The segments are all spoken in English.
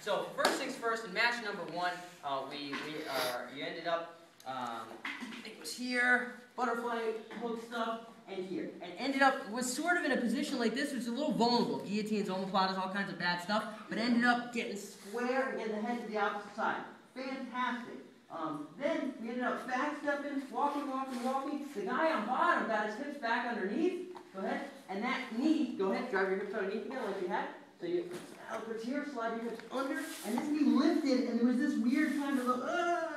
So first things first, in match number one, you ended up, I think it was here, butterfly hook stuff, and here. And ended up, was sort of in a position like this, which is a little vulnerable. Guillotines, omoplatas, all kinds of bad stuff, but ended up getting square and getting the head to the opposite side. Fantastic. Then we ended up backstepping, walking. The guy on bottom got his hips back underneath. Go ahead. And that knee, go ahead, drive your hips underneath again like you had. So you outwards here, slide your hips under, and this knee lifted, and there was this weird kind of,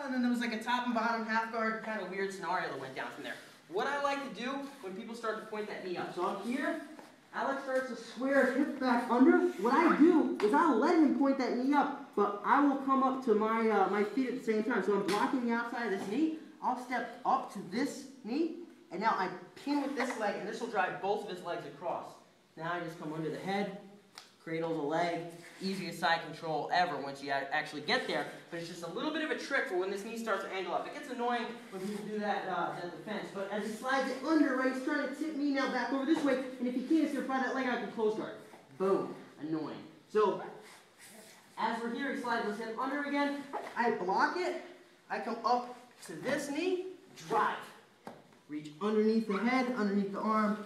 and then there was like a top and bottom half guard kind of weird scenario that went down from there. What I like to do when people start to point that knee up. So I'm here, Alex starts to square his hips back under. What I do is I'll let him point that knee up, but I will come up to my, my feet at the same time. So I'm blocking the outside of this knee. I'll step up to this knee, and now I pin with this leg, and this will drive both of his legs across. Now I just come under the head, cradle the leg, easiest side control ever once you actually get there, but it's just a little bit of a trick for when this knee starts to angle up. It gets annoying when people do that in defense, but as he slides it under, right, he's trying to tip me now back over this way, and if he can't, he's going to fly that leg out to close guard. Boom. Annoying. So, as we're here, he slides his hip under again. I block it. I come up to this knee, drive. Reach underneath the head, underneath the arm,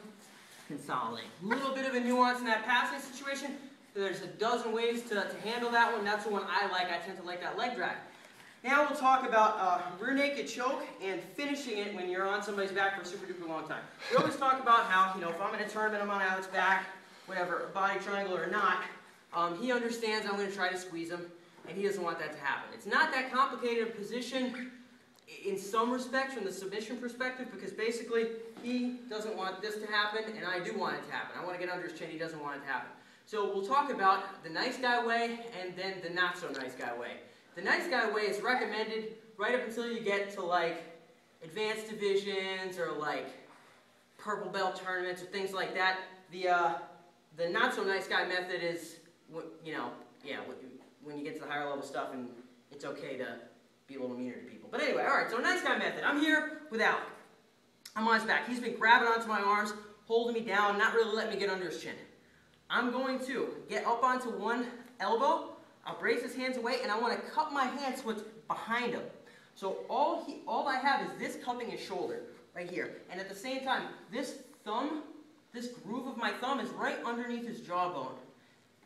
consolidate. A little bit of a nuance in that passing situation. There's a dozen ways to handle that one. That's the one I like. I tend to like that leg drag. Now we'll talk about rear naked choke and finishing it when you're on somebody's back for a super duper long time. We always talk about how, if I'm in a tournament, I'm on Alex's back, whatever, body triangle or not, he understands I'm going to try to squeeze him, and he doesn't want that to happen. It's not that complicated a position in some respects from the submission perspective, because basically he doesn't want this to happen, and I do want it to happen. I want to get under his chin, he doesn't want it to happen. So we'll talk about the nice guy way and then the not so nice guy way. The nice guy way is recommended right up until you get to like advanced divisions or like purple belt tournaments or things like that. The not so nice guy method is, when you get to the higher level stuff and it's okay to be a little meaner to people. But anyway, all right, so nice guy method. I'm here with Alec. I'm on his back. He's been grabbing onto my arms, holding me down, not really letting me get under his chin. I'm going to get up onto one elbow, I'll brace his hands away, and I want to cup my hand so it's behind him. So all I have is this cupping his shoulder, right here. And at the same time, this thumb, this groove of my thumb is right underneath his jawbone.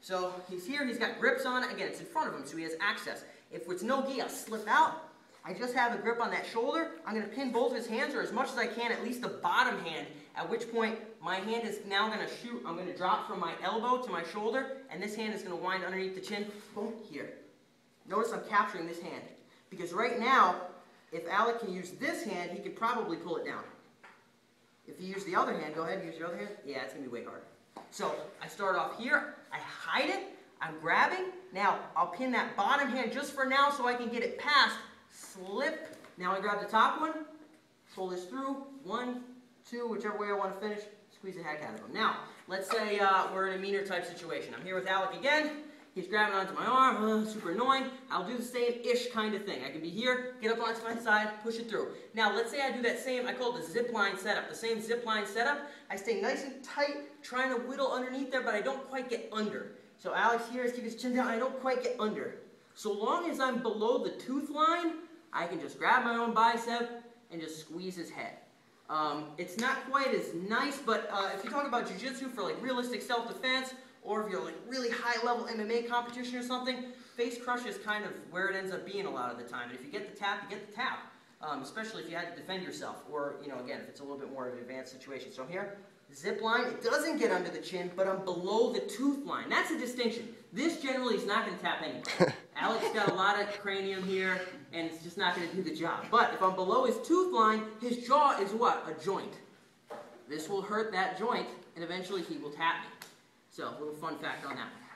So he's here, he's got grips on it. Again, it's in front of him, so he has access. If it's no gi, I'll slip out. I just have a grip on that shoulder. I'm going to pin both of his hands, or as much as I can, at least the bottom hand, at which point my hand is now going to shoot. I'm going to drop from my elbow to my shoulder, and this hand is going to wind underneath the chin. Boom, here. Notice I'm capturing this hand. Because right now, if Alec can use this hand, he could probably pull it down. If you use the other hand, go ahead and use your other hand. Yeah, it's going to be way harder. So I start off here. I hide it. I'm grabbing. Now, I'll pin that bottom hand just for now so I can get it past. Slip. Now I grab the top one, pull this through, 1, 2, whichever way I want to finish, squeeze the heck out of him. Now, let's say we're in a meaner type situation. I'm here with Alec again. He's grabbing onto my arm, super annoying. I'll do the same-ish kind of thing. I can be here, get up onto my side, push it through. Now, let's say I do that same, I call it the zip line setup. The same zip line setup. I stay nice and tight, trying to whittle underneath there, but I don't quite get under. So Alex here is keeping his chin down, I don't quite get under. So long as I'm below the tooth line, I can just grab my own bicep and just squeeze his head. It's not quite as nice, but if you talk about jiu-jitsu for like realistic self-defense, or if you're like really high-level MMA competition or something, face crush is kind of where it ends up being a lot of the time. And if you get the tap, you get the tap, especially if you had to defend yourself, or again, if it's a little bit more of an advanced situation. So here, zip line, it doesn't get under the chin, but I'm below the tooth line. That's a distinction. This generally is not going to tap anybody. Alex got a lot of cranium here, and it's just not going to do the job. But if I'm below his tooth line, his jaw is what? A joint. This will hurt that joint, and eventually he will tap me. So, a little fun fact on that one.